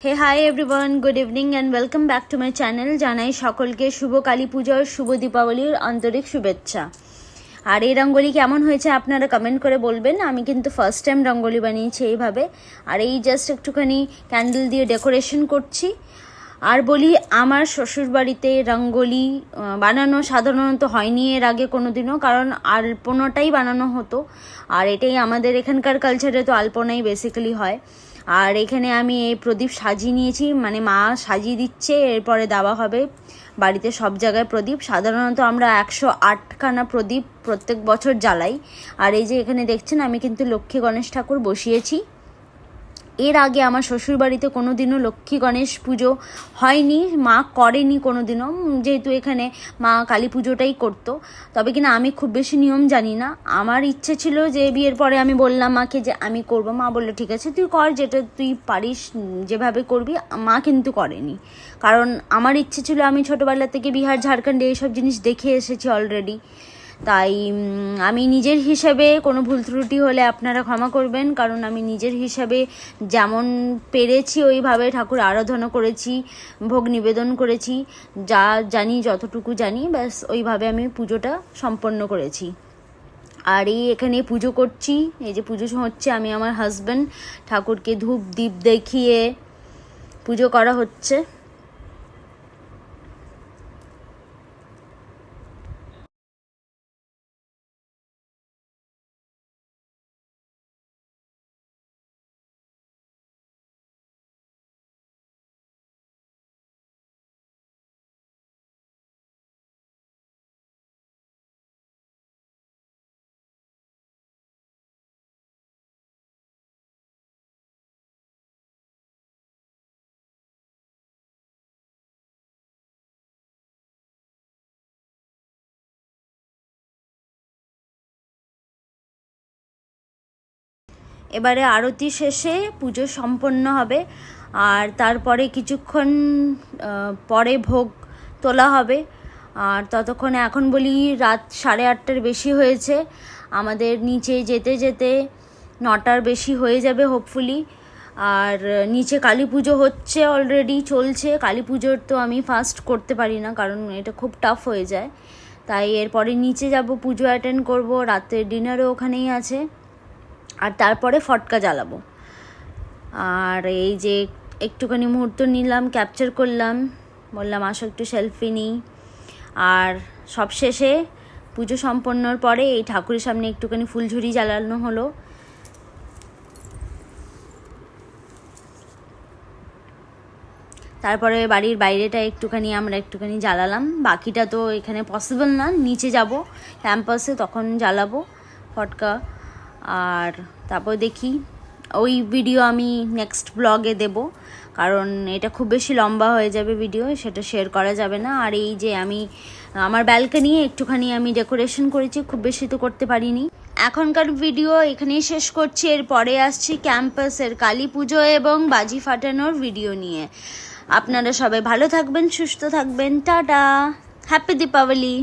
Hey hi everyone, good evening and welcome back to my channel. জানাই সকলকে শুভ কালী পুজোর, শুভ দীপাবলির আন্তরিক শুভেচ্ছা। আর এই রঙ্গোলি কেমন হয়েছে আপনারা কমেন্ট করে বলবেন। আমি কিন্তু ফার্স্ট টাইম রঙ্গোলি বানিয়েছি এইভাবে। আর এই জাস্ট একটুখানি ক্যান্ডেল দিয়ে ডেকোরেশন করছি। আর বলি, আমার শ্বশুরবাড়িতে রঙ্গোলি বানানো সাধারণত হয়নি এর আগে কোনো দিনও, কারণ আলপনাটাই বানানো হতো। আর এটাই আমাদের এখানকার কালচারে, তো আলপনাই বেসিক্যালি হয়। আর এখানে আমি এই প্রদীপ সাজিয়ে নিয়েছি, মানে মা সাজিয়ে দিচ্ছে, এরপরে দেওয়া হবে বাড়িতে সব জায়গায় প্রদীপ। সাধারণত আমরা 108খানা প্রদীপ প্রত্যেক বছর জ্বালাই। আর এই যে এখানে দেখছেন, আমি কিন্তু লক্ষ্মী গণেশ ঠাকুর বসিয়েছি। এর আগে আমার শ্বশুরবাড়িতে কোনো দিনও লক্ষ্মী গণেশ পুজো হয়নি, মা করেনি কোনো দিনও, যেহেতু এখানে মা কালী পুজোটাই করতো। তবে কিনা আমি খুব বেশি নিয়ম জানি না। আমার ইচ্ছে ছিল যে বিয়ের পরে আমি বললাম মাকে যে আমি করব। মা বললো ঠিক আছে তুই কর, যেটা তুই পারিস, যেভাবে করবি। মা কিন্তু করেনি, কারণ আমার ইচ্ছে ছিল, আমি ছোটোবেলা থেকে বিহার ঝাড়খণ্ডে এইসব জিনিস দেখে এসেছি অলরেডি। তাই আমি নিজের হিসাবে কোনো ভুল ত্রুটি হলে আপনারা ক্ষমা করবেন, কারণ আমি নিজের হিসাবে যেমন পেরেছি ওইভাবে ঠাকুর আরাধনা করেছি, ভোগ নিবেদন করেছি, যা জানি, যতটুকু জানি, ব্যাস ওইভাবে আমি পুজোটা সম্পন্ন করেছি। আর এই এখানে পুজো করছি, এই যে পুজো হচ্ছে, আমি আমার হাজব্যান্ড, ঠাকুরকে ধূপ দীপ দেখিয়ে পুজো করা হচ্ছে। এবারে আরতি শেষে পুজো সম্পন্ন হবে, আর তারপরে কিছুক্ষণ পরে ভোগ তোলা হবে। আর ততক্ষণে, এখন বলি রাত 8:30টার বেশি হয়েছে, আমাদের নিচে যেতে যেতে 9টার বেশি হয়ে যাবে হোপফুলি। আর নিচে কালী পুজো হচ্ছে, অলরেডি চলছে। কালী পুজোর তো আমি ফাস্ট করতে পারি না, কারণ এটা খুব টাফ হয়ে যায়। তাই এরপরে নিচে যাব, পুজো অ্যাটেন্ড করব, রাতের ডিনারও ওখানেই আছে। আর তারপরে ফটকা জ্বালাবো। আর এই যে একটুখানি মুহূর্ত নিলাম, ক্যাপচার করলাম, বললাম আসো একটু সেলফি নিই। আর সব শেষে পুজো সম্পন্নর পরে এই ঠাকুরের সামনে একটুখানি ফুলঝুরি জ্বালানো হলো। তারপরে বাড়ির বাইরেটা আমরা একটুখানি জ্বালালাম। বাকিটা তো এখানে পসিবল না, নিচে যাব ক্যাম্পাসে, তখন জ্বালাবো ফটকা। আর তারপর দেখি, ওই ভিডিও আমি নেক্সট ব্লগে দেব, কারণ এটা খুব বেশি লম্বা হয়ে যাবে ভিডিও, সেটা শেয়ার করা যাবে না। আর এই যে আমি আমার ব্যালকনি একটুখানি আমি ডেকোরেশন করেছি, খুব বেশি তো করতে পারিনি। এখনকার ভিডিও এখানেই শেষ করছি, এরপরে আসছি ক্যাম্পাসের কালী পুজো এবং বাজি ফাটানোর ভিডিও নিয়ে। আপনারা সবাই ভালো থাকবেন, সুস্থ থাকবেন, টাটা, হ্যাপি দীপাবলি।